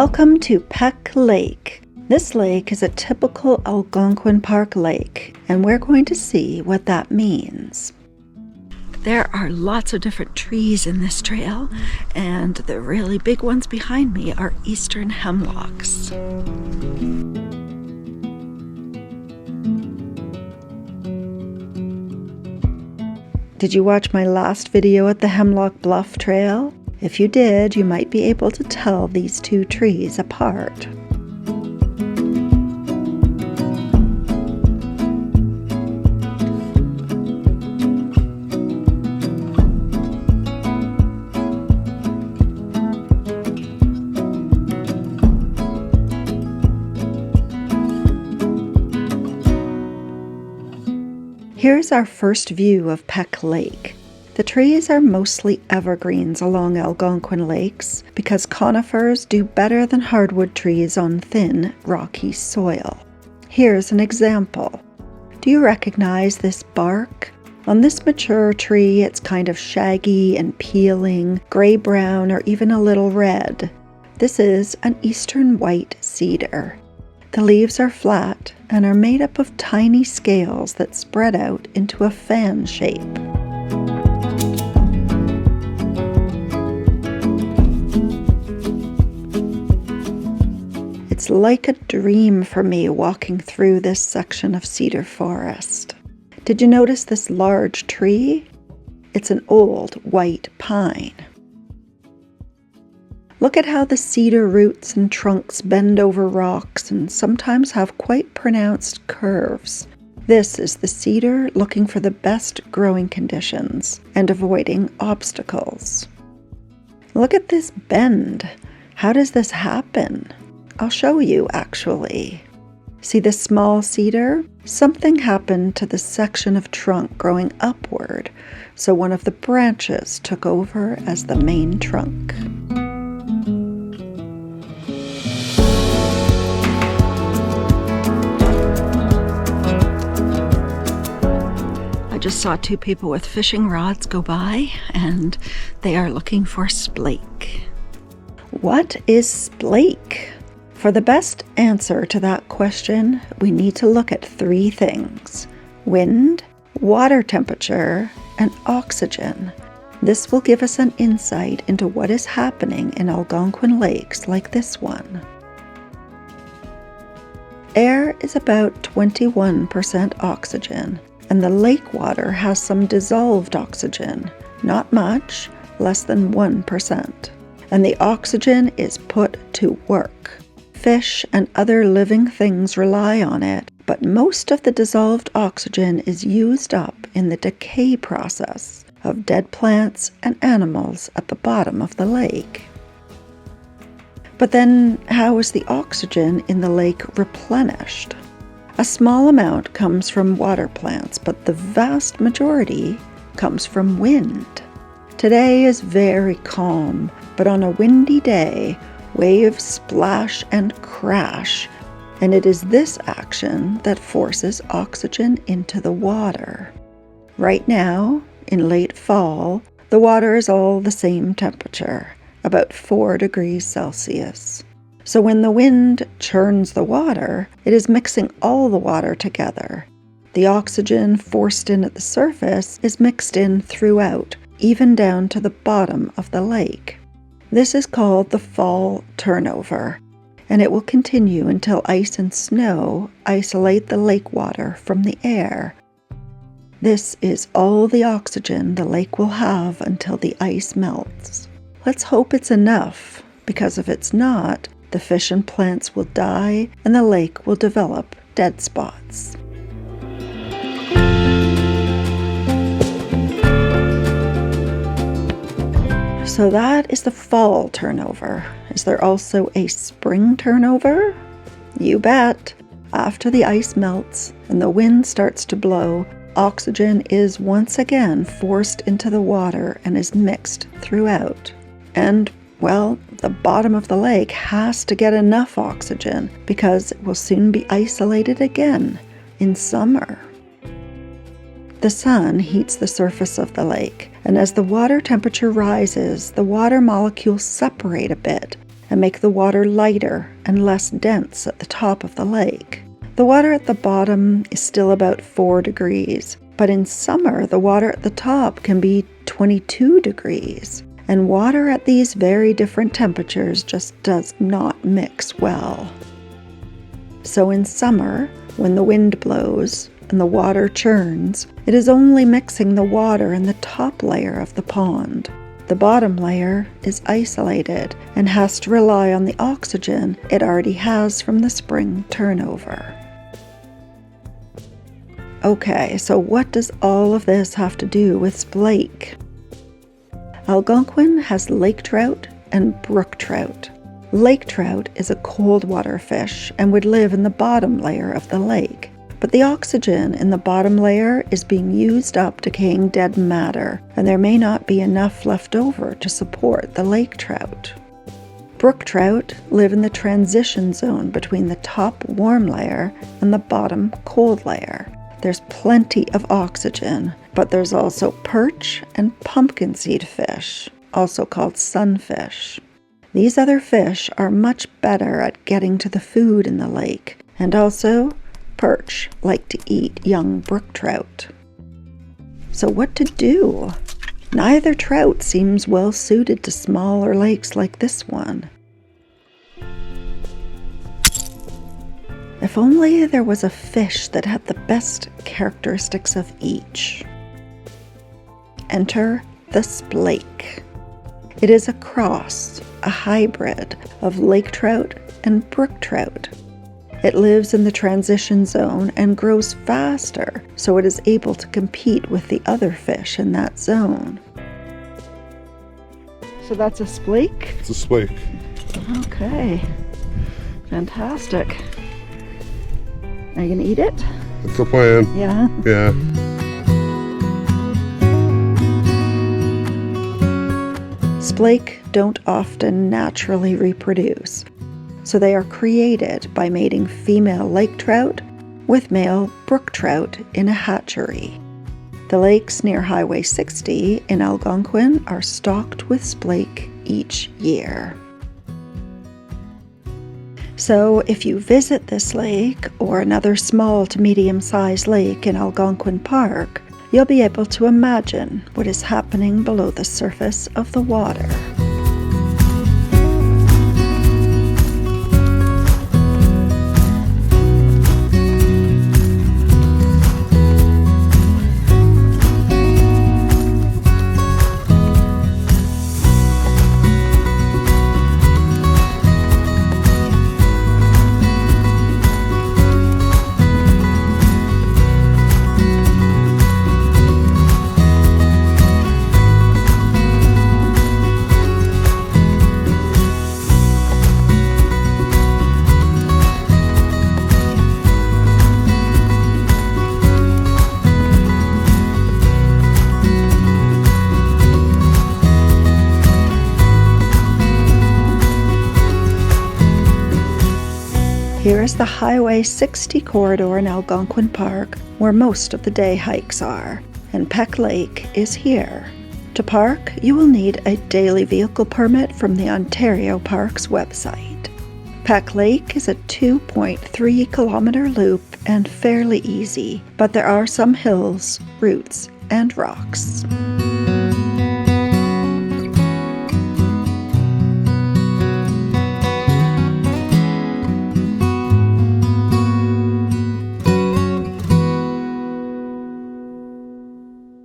Welcome to Peck Lake. This lake is a typical Algonquin Park lake, and we're going to see what that means. There are lots of different trees in this trail, and the really big ones behind me are eastern hemlocks. Did you watch my last video at the Hemlock Bluff Trail? If you did, you might be able to tell these two trees apart. Here's our first view of Peck Lake. The trees are mostly evergreens along Algonquin lakes because conifers do better than hardwood trees on thin, rocky soil. Here's an example. Do you recognize this bark? On this mature tree, it's kind of shaggy and peeling, gray-brown, or even a little red. This is an eastern white cedar. The leaves are flat and are made up of tiny scales that spread out into a fan shape. It's like a dream for me walking through this section of cedar forest. Did you notice this large tree? It's an old white pine. Look at how the cedar roots and trunks bend over rocks and sometimes have quite pronounced curves. This is the cedar looking for the best growing conditions and avoiding obstacles. Look at this bend. How does this happen? I'll show you, actually. See this small cedar? Something happened to the section of trunk growing upward, so one of the branches took over as the main trunk. I just saw two people with fishing rods go by, and they are looking for splake. What is splake? For the best answer to that question, we need to look at three things: wind, water temperature, and oxygen. This will give us an insight into what is happening in Algonquin lakes like this one. Air is about 21% oxygen, and the lake water has some dissolved oxygen, not much, less than 1%. And the oxygen is put to work. Fish and other living things rely on it, but most of the dissolved oxygen is used up in the decay process of dead plants and animals at the bottom of the lake. But then, how is the oxygen in the lake replenished? A small amount comes from water plants, but the vast majority comes from wind. Today is very calm, but on a windy day, waves splash and crash, and it is this action that forces oxygen into the water. Right now, in late fall, the water is all the same temperature, about 4 degrees Celsius. So when the wind churns the water, it is mixing all the water together. The oxygen forced in at the surface is mixed in throughout, even down to the bottom of the lake. This is called the fall turnover, and it will continue until ice and snow isolate the lake water from the air. This is all the oxygen the lake will have until the ice melts. Let's hope it's enough, because if it's not, the fish and plants will die and the lake will develop dead spots. So that is the fall turnover. Is there also a spring turnover? You bet. After the ice melts and the wind starts to blow, oxygen is once again forced into the water and is mixed throughout. And, well, the bottom of the lake has to get enough oxygen because it will soon be isolated again in summer. The sun heats the surface of the lake, and as the water temperature rises, the water molecules separate a bit and make the water lighter and less dense at the top of the lake. The water at the bottom is still about 4 degrees, but in summer the water at the top can be 22 degrees, and water at these very different temperatures just does not mix well. So in summer, when the wind blows and the water churns, it is only mixing the water in the top layer of the pond. The bottom layer is isolated and has to rely on the oxygen it already has from the spring turnover. Okay, so what does all of this have to do with Splake? Algonquin has lake trout and brook trout. Lake trout is a cold water fish and would live in the bottom layer of the lake. But the oxygen in the bottom layer is being used up decaying dead matter, and there may not be enough left over to support the lake trout. Brook trout live in the transition zone between the top warm layer and the bottom cold layer. There's plenty of oxygen, but there's also perch and pumpkin seed fish, also called sunfish. These other fish are much better at getting to the food in the lake, and also perch like to eat young brook trout. So what to do? Neither trout seems well suited to smaller lakes like this one. If only there was a fish that had the best characteristics of each. Enter the splake. It is a cross, a hybrid of lake trout and brook trout. It lives in the transition zone and grows faster, so it is able to compete with the other fish in that zone. So that's a splake? It's a splake. Okay, fantastic. Are you gonna eat it? That's the plan. Yeah? Yeah. Splake don't often naturally reproduce, so they are created by mating female lake trout with male brook trout in a hatchery. The lakes near Highway 60 in Algonquin are stocked with splake each year. So if you visit this lake or another small to medium-sized lake in Algonquin Park, you'll be able to imagine what is happening below the surface of the water. Here is the Highway 60 corridor in Algonquin Park, where most of the day hikes are, and Peck Lake is here. To park, you will need a daily vehicle permit from the Ontario Parks website. Peck Lake is a 2.3-kilometer loop and fairly easy, but there are some hills, roots, and rocks.